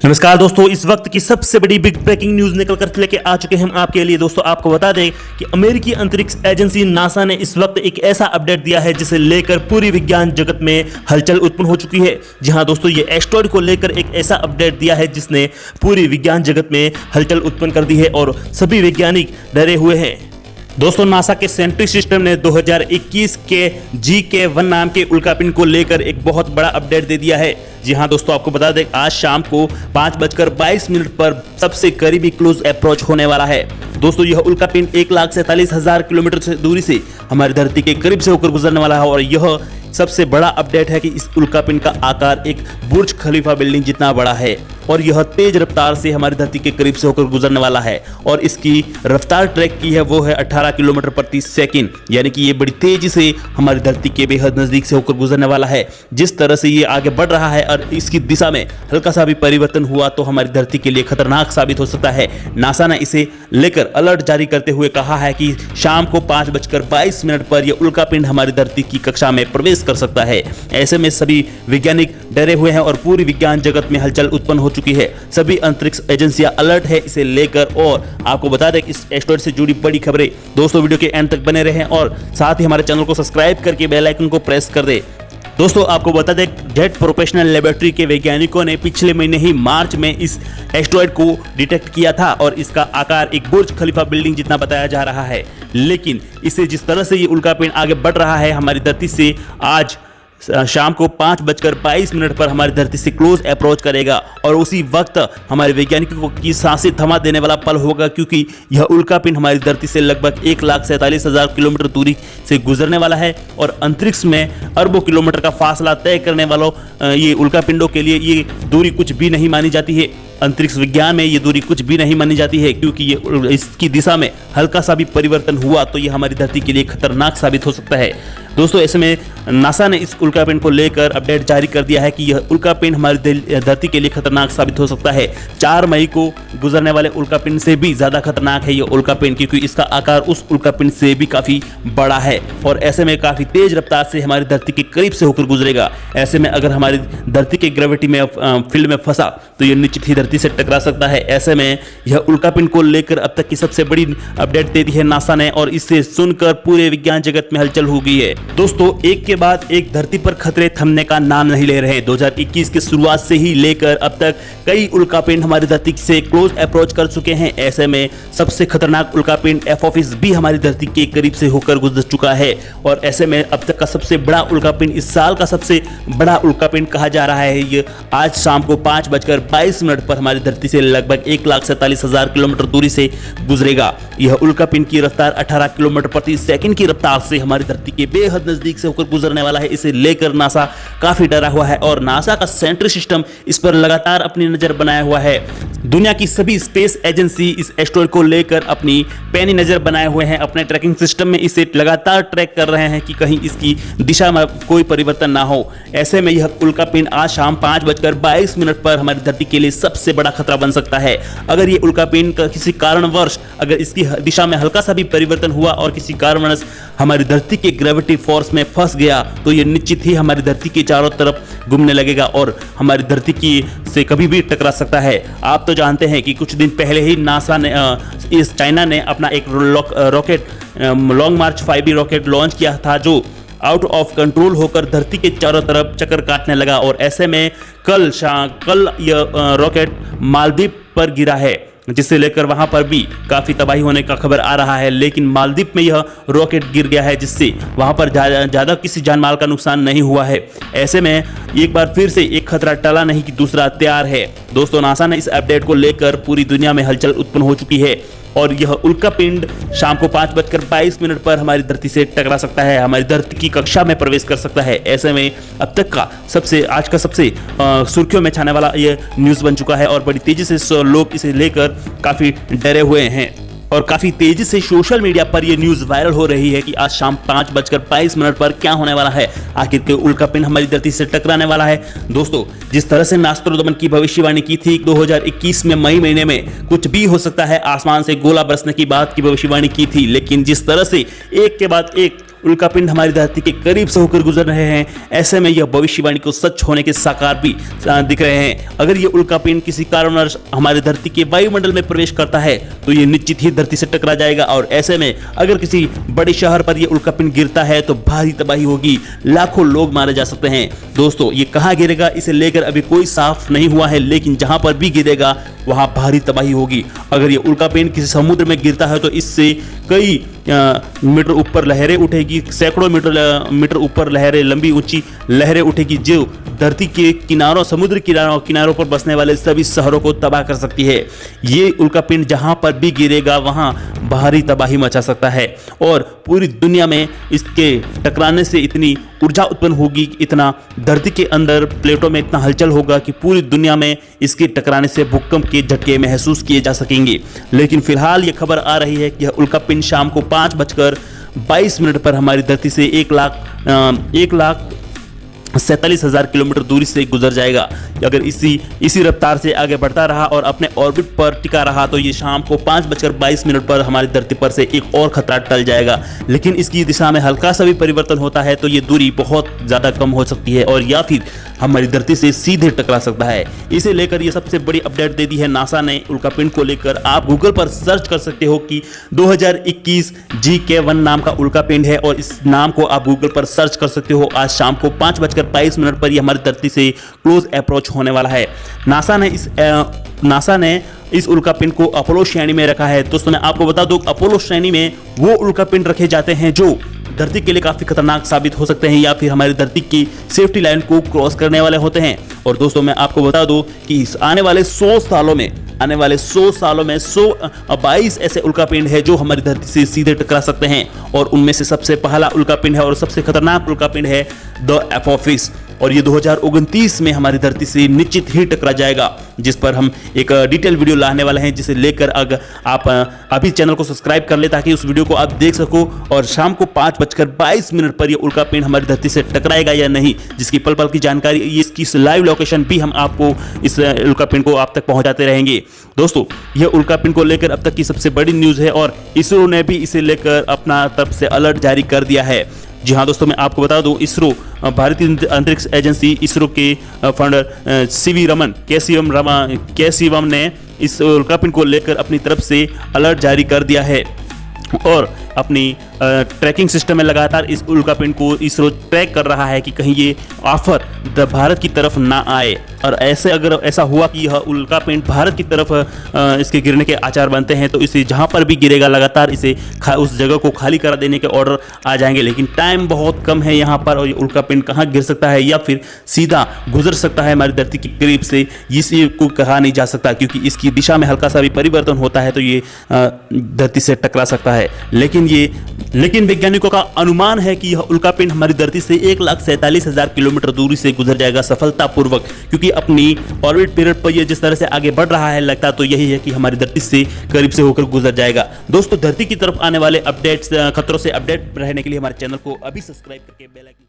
नमस्कार दोस्तों, इस वक्त की सबसे बड़ी बिग ब्रेकिंग न्यूज निकल कर लेके आ चुके हैं हम आपके लिए। दोस्तों आपको बता दें कि अमेरिकी अंतरिक्ष एजेंसी नासा ने इस वक्त एक ऐसा अपडेट दिया है जिसे लेकर पूरी विज्ञान जगत में हलचल उत्पन्न हो चुकी है। जी हां दोस्तों, ये एस्ट्रॉयड को लेकर एक ऐसा अपडेट दिया है जिसने पूरी विज्ञान जगत में हलचल उत्पन्न कर दी है और सभी वैज्ञानिक डरे हुए हैं। दोस्तों नासा के सेंट्रिक सिस्टम ने 2021 के GK-1 नाम के उल्कापिंड को लेकर एक बहुत बड़ा अपडेट दे दिया है। जी हां दोस्तों, आपको बता दें आज शाम को 5:22 पर सबसे करीबी क्लोज अप्रोच होने वाला है। दोस्तों यह उल्कापिंड 1,47,000 किलोमीटर से दूरी से हमारी धरती के करीब से होकर गुजरने वाला है और यह सबसे बड़ा अपडेट है कि इस उल्कापिंड का आकार एक बुर्ज खलीफा बिल्डिंग जितना बड़ा है और यह तेज रफ्तार से हमारी धरती के करीब से होकर गुजरने वाला है और इसकी रफ्तार ट्रैक की है वो है 18 किलोमीटर प्रति सेकंड, यानी कि ये बड़ी तेजी से हमारी धरती के बेहद नजदीक से होकर गुजरने वाला है। जिस तरह से ये आगे बढ़ रहा है और इसकी दिशा में हल्का सा भी परिवर्तन हुआ तो हमारी धरती के लिए खतरनाक साबित हो सकता है। नासा ने इसे लेकर अलर्ट जारी करते हुए कहा है कि शाम को 5:22 पर यह उल्कापिंड हमारी धरती की कक्षा में प्रवेश कर सकता है। ऐसे में सभी वैज्ञानिक डरे हुए हैं और पूरी विज्ञान जगत में हलचल उत्पन्न हो चुकी है। सभी अंतरिक्ष एजेंसियां अलर्ट है इसे लेकर और आपको बता दें इस एस्ट्रॉयड से जुड़ी बड़ी खबरें। दोस्तों वीडियो के एंड तक बने रहें और साथ ही हमारे चैनल को सब्सक्राइब करके बेल आइकन को प्रेस कर दें। दोस्तों आपको बता दें जेट प्रोफेशनल लेबोरेटरी के वैज्ञानिकों ने पिछले महीने ही मार्च में इस एस्ट्रॉयड को डिटेक्ट किया था और इसका आकार एक बुर्ज खलीफा बिल्डिंग जितना बताया जा रहा है। लेकिन इसे जिस तरह से ये उल्कापिंड आगे बढ़ रहा है हमारी धरती से आज शाम को 5:22 पर हमारी धरती से क्लोज अप्रोच करेगा और उसी वक्त हमारे वैज्ञानिकों की सांसें थमा देने वाला पल होगा, क्योंकि यह उल्कापिंड हमारी धरती से लगभग 1,47,000 किलोमीटर दूरी से गुजरने वाला है और अंतरिक्ष में अरबों किलोमीटर का फासला तय करने वालों ये उल्कापिंडों के लिए ये दूरी कुछ भी नहीं मानी जाती है। अंतरिक्ष विज्ञान में ये दूरी कुछ भी नहीं मानी जाती है, क्योंकि ये इसकी दिशा में हल्का सा भी परिवर्तन हुआ तो ये हमारी धरती के लिए खतरनाक साबित हो सकता है। दोस्तों ऐसे में नासा ने इस उल्कापिंड को लेकर अपडेट जारी कर दिया है कि यह उल्कापिंड हमारी धरती के लिए खतरनाक साबित हो सकता है। 4 मई को गुजरने वाले उल्कापिंड से भी ज्यादा खतरनाक है यह उल्कापिंड, क्योंकि इसका आकार उस उल्कापिंड से भी काफी बड़ा है और ऐसे में काफी तेज रफ्तार से हमारी धरती के करीब से होकर गुजरेगा। ऐसे में अगर हमारी धरती के ग्रेविटी में फील्ड में फंसा तो यह निश्चित ही धरती से टकरा सकता है। ऐसे में यह उल्कापिंड को लेकर अब तक की सबसे बड़ी अपडेट दे दी है नासा ने और इसे सुनकर पूरे विज्ञान जगत में हलचल हो गई है। दोस्तों एक के बाद एक धरती पर खतरे थमने का नाम नहीं ले रहे। 2021 की शुरुआत से ही लेकर अब तक कई उल्कापिंड हमारी धरती से क्लोज अप्रोच कर चुके हैं। ऐसे में सबसे खतरनाक उल्कापिंड एपोफिस भी हमारी धरती के करीब से होकर गुजर चुका है और ऐसे में अब तक का सबसे बड़ा उल्कापिंड, इस साल का सबसे बड़ा उल्कापिंड कहा जा रहा है, ये आज शाम को 5:22 पर हमारी धरती से लगभग 1,47,000 किलोमीटर दूरी से गुजरेगा। यह उल्कापिंड की रफ्तार 18 किलोमीटर प्रति सेकंड की रफ्तार से हमारी धरती के बेहद नजदीक से होकर गुजरने वाला है। इसे लेकर नासा काफी डरा हुआ है और नासा का सेंट्रिक सिस्टम इस पर लगातार अपनी नजर बनाया हुआ है। दुनिया की सभी स्पेस एजेंसी इस एस्ट्रॉयड को लेकर अपनी पैनी नजर बनाए हुए हैं। अपने ट्रैकिंग सिस्टम में इसे लगातार ट्रैक कर रहे हैं कि कहीं इसकी दिशा में कोई परिवर्तन ना हो। ऐसे में यह उल्कापिंड आज शाम 5:22 पर हमारी धरती के लिए सबसे बड़ा खतरा बन सकता है। अगर ये उल्कापिंड का किसी कारणवश अगर इसकी दिशा में हल्का सा भी परिवर्तन हुआ और किसी कारणवश हमारी धरती के ग्रेविटी फोर्स में फंस गया तो ये निश्चित ही हमारी धरती के चारों तरफ घूमने लगेगा और हमारी धरती की से कभी भी टकरा सकता है। आप तो जानते हैं कि कुछ दिन पहले ही नासा ने इस चाइना ने अपना एक रॉकेट लॉन्ग मार्च 5B रॉकेट लॉन्च किया था जो आउट ऑफ कंट्रोल होकर धरती के चारों तरफ चक्कर काटने लगा और ऐसे में कल यह रॉकेट मालदीव पर गिरा है, जिसे लेकर वहां पर भी काफी तबाही होने का खबर आ रहा है। लेकिन मालदीव में यह रॉकेट गिर गया है जिससे वहां पर ज्यादा किसी जानमाल का नुकसान नहीं हुआ है। ऐसे में एक बार फिर से एक खतरा टला नहीं कि दूसरा तैयार है। दोस्तों नासा ने इस अपडेट को लेकर पूरी दुनिया में हलचल उत्पन्न हो चुकी है और यह उल्कापिंड शाम को 5:22 पर हमारी धरती से टकरा सकता है, हमारी धरती की कक्षा में प्रवेश कर सकता है। ऐसे में अब तक का आज का सबसे सुर्खियों में छाने वाला यह न्यूज़ बन चुका है और बड़ी तेजी से लोग इसे लेकर काफ़ी डरे हुए हैं और काफी तेजी से सोशल मीडिया पर यह न्यूज वायरल हो रही है कि आज शाम 5:22 पर क्या होने वाला है। आखिर के उल्कापिंड हमारी धरती से टकराने वाला है। दोस्तों जिस तरह से नास्ट्रोडमन की भविष्यवाणी की थी 2021 में मई महीने में कुछ भी हो सकता है, आसमान से गोला बरसने की बात की भविष्यवाणी की थी, लेकिन जिस तरह से एक के बाद एक उल्कापिंड हमारी धरती के करीब से होकर गुजर रहे हैं। ऐसे में यह भविष्यवाणी को सच होने के साकार भी दिख रहे हैं। अगर ये उल्कापिंड किसी कारणवश हमारी धरती के वायुमंडल में प्रवेश करता है तो ये निश्चित ही धरती से टकरा जाएगा, और ऐसे में अगर किसी बड़े शहर पर यह उल्कापिंड गिरता है तो भारी तबाही होगी, लाखों लोग मारे जा सकते हैं। दोस्तों, ये कहां गिरेगा इसे लेकर अभी कोई साफ नहीं हुआ है, लेकिन जहां पर भी गिरेगा वहां भारी तबाही होगी। अगर ये उल्कापिंड किसी समुद्र में गिरता है तो इससे कई मीटर ऊपर लहरें उठेगी, सैकड़ों मीटर ऊपर लहरें, लंबी ऊंची लहरें उठेगी, जो धरती के किनारों, समुद्र किनारों पर बसने वाले सभी शहरों को तबाह कर सकती है। ये उल्कापिंड जहां पर भी गिरेगा वहां भारी तबाही मचा सकता है, और पूरी दुनिया में इसके टकराने से इतनी ऊर्जा उत्पन्न होगी, इतना धरती के अंदर प्लेटों में इतना हलचल होगा कि पूरी दुनिया में इसके टकराने से भूकंप के झटके महसूस किए जा सकेंगे। लेकिन फिलहाल ये खबर आ रही है कि यह उल्कापिंड शाम को 5:22 पर हमारी धरती से 1,47,000 किलोमीटर दूरी से गुजर जाएगा। अगर इसी रफ्तार से आगे बढ़ता रहा और अपने ऑर्बिट पर टिका रहा तो ये शाम को 5:22 पर हमारी धरती पर से एक और खतरा टल जाएगा। लेकिन इसकी दिशा में हल्का सा भी परिवर्तन होता है तो ये दूरी बहुत ज़्यादा कम हो सकती है, और या फिर हमारी धरती से सीधे टकरा सकता है। इसे लेकर ये सबसे बड़ी अपडेट दे दी है नासा ने उल्कापिंड को लेकर। आप गूगल पर सर्च कर सकते हो कि 2021 GK1 नाम का उल्कापिंड है, और इस नाम को आप गूगल पर सर्च कर सकते हो। आज शाम को 5:22 पर यह हमारी धरती से क्लोज अप्रोच होने वाला है। नासा ने इस उल्कापिंड को अपोलो श्रेणी में रखा है। दोस्तों, मैं आपको बता दूं, अपोलो श्रेणी में वो उल्कापिंड रखे जाते हैं जो धरती के लिए काफी खतरनाक साबित हो सकते हैं, या फिर हमारी धरती की सेफ्टी लाइन को क्रॉस करने वाले होते हैं। और दोस्तों, मैं आपको बता दूं कि आने वाले 100 सालों में 122 ऐसे उल्कापिंड है जो हमारी धरती से सीधे टकरा सकते हैं, और उनमें से सबसे पहला उल्कापिंड है और सबसे खतरनाक उल्कापिंड है द एपोफिस, और ये 2029 में हमारी धरती से निश्चित ही टकरा जाएगा, जिस पर हम एक डिटेल वीडियो लाने वाले हैं, जिसे लेकर अगर आप अभी चैनल को सब्सक्राइब कर ले ताकि उस वीडियो को आप देख सको। और शाम को 5:22 पर यह उल्कापिंड हमारी धरती से टकराएगा या नहीं, जिसकी पल पल की जानकारी, इसकी लाइव लोकेशन भी हम आपको इस उल्कापिंड को आप तक पहुंचाते रहेंगे। दोस्तों, यह उल्कापिंड को लेकर अब तक की सबसे बड़ी न्यूज़ है, और इसरो ने भी इसे लेकर अपना तरफ से अलर्ट जारी कर दिया है। जी हाँ दोस्तों, मैं आपको बता दूं, इसरो, भारतीय अंतरिक्ष एजेंसी इसरो के फाउंडर के शिवम ने इस उल्कापिंड को लेकर अपनी तरफ से अलर्ट जारी कर दिया है, और अपनी ट्रैकिंग सिस्टम में लगातार इस उल्कापिंड को इसरो ट्रैक कर रहा है कि कहीं ये आफत भारत की तरफ ना आए। और अगर ऐसा हुआ कि यह उल्कापिंड भारत की तरफ इसके गिरने के आसार बनते हैं तो इसे जहां पर भी गिरेगा लगातार इसे उस जगह को खाली करा देने के ऑर्डर आ जाएंगे। लेकिन टाइम बहुत कम है यहाँ पर, और ये उल्कापिंड कहाँ गिर सकता है या फिर सीधा गुजर सकता है हमारी धरती के करीब से, इसी को कहा नहीं जा सकता, क्योंकि इसकी दिशा में हल्का सा भी परिवर्तन होता है तो ये धरती से टकरा सकता है। लेकिन वैज्ञानिकों का अनुमान है कि यह उल्कापिंड हमारी धरती से 1,47,000 किलोमीटर दूरी से गुजर जाएगा सफलतापूर्वक, क्योंकि अपनी ऑर्बिट पीरियड पर यह जिस तरह से आगे बढ़ रहा है, लगता तो यही है कि हमारी धरती से करीब से होकर गुजर जाएगा। दोस्तों, धरती की तरफ आने वाले अपडेट्स, खतरों से अपडेट रहने के लिए हमारे चैनल को अभी सब्सक्राइब करके बेल आइकन